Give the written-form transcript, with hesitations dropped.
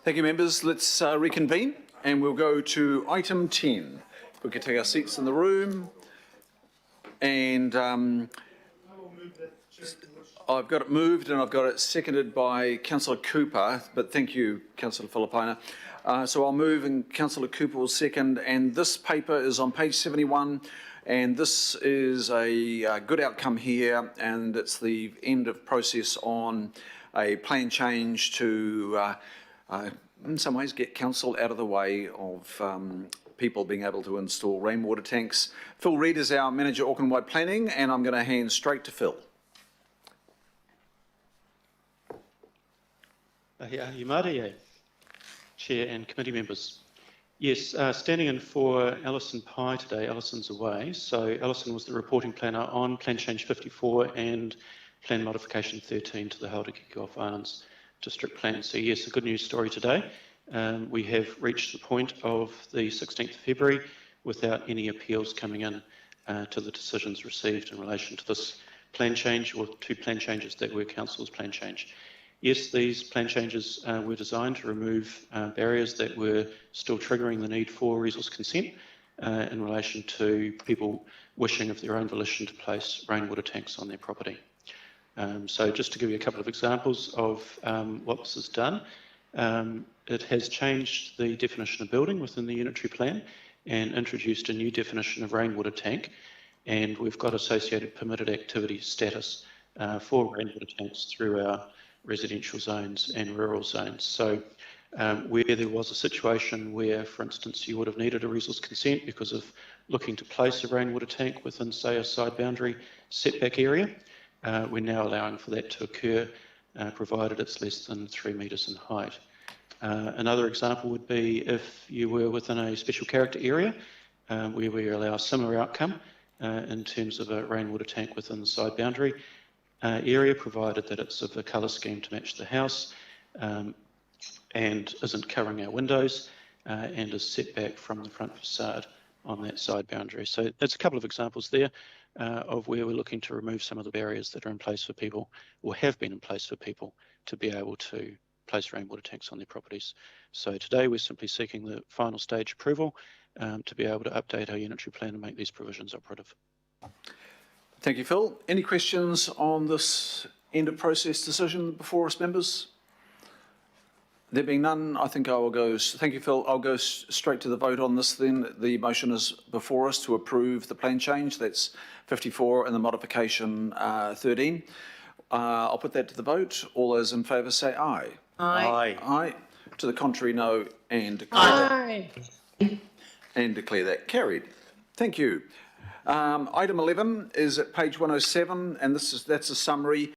Thank you, members. Let's reconvene and we'll go to item 10. We can take our seats in the room and I've got it moved and I've got it seconded by Councillor Cooper, but thank you, Councillor Filipaina. So I'll move and Councillor Cooper will second, and this paper is on page 71, and this is a good outcome here, and it's the end of process on a plan change to in some ways get council out of the way of people being able to install rainwater tanks. Phil Reid is our manager Auckland-wide planning, and I'm going to hand straight to Phil. Chair and committee members. Yes, standing in for Alison Pye today. Alison's away, so Alison was the reporting planner on Plan Change 54 and Plan Modification 13 to the Hauraki Gulf Islands District Plan. So yes, a good news story today. We have reached the point of the 16th of February without any appeals coming in to the decisions received in relation to this plan change, or two plan changes that were Council's plan change. Yes, these plan changes were designed to remove barriers that were still triggering the need for resource consent in relation to people wishing of their own volition to place rainwater tanks on their property. So just to give you a couple of examples of what this has done, it has changed the definition of building within the unitary plan and introduced a new definition of rainwater tank, and we've got associated permitted activity status for rainwater tanks through our residential zones and rural zones. So where there was a situation where, for instance, you would have needed a resource consent because of looking to place a rainwater tank within, say, a side boundary setback area, we're now allowing for that to occur, provided it's less than 3 metres in height. Another example would be if you were within a special character area, where we allow a similar outcome in terms of a rainwater tank within the side boundary area, provided that it's of a colour scheme to match the house and isn't covering our windows and is set back from the front facade on that side boundary. So that's a couple of examples there of where we're looking to remove some of the barriers that are in place for people, or have been in place for people, to be able to place rainwater tanks on their properties. So today we're simply seeking the final stage approval to be able to update our unitary plan and make these provisions operative. Thank you, Phil. Any questions on this end of process decision before us, members? There being none, I think I will go, thank you, Phil. I'll go straight to the vote on this then. The motion is before us to approve the plan change. That's 54 and the modification 13. I'll put that to the vote. All those in favour say aye. Aye. Aye. To the contrary, no, and declare that carried. Thank you. Item 11 is at page 107, and that's a summary.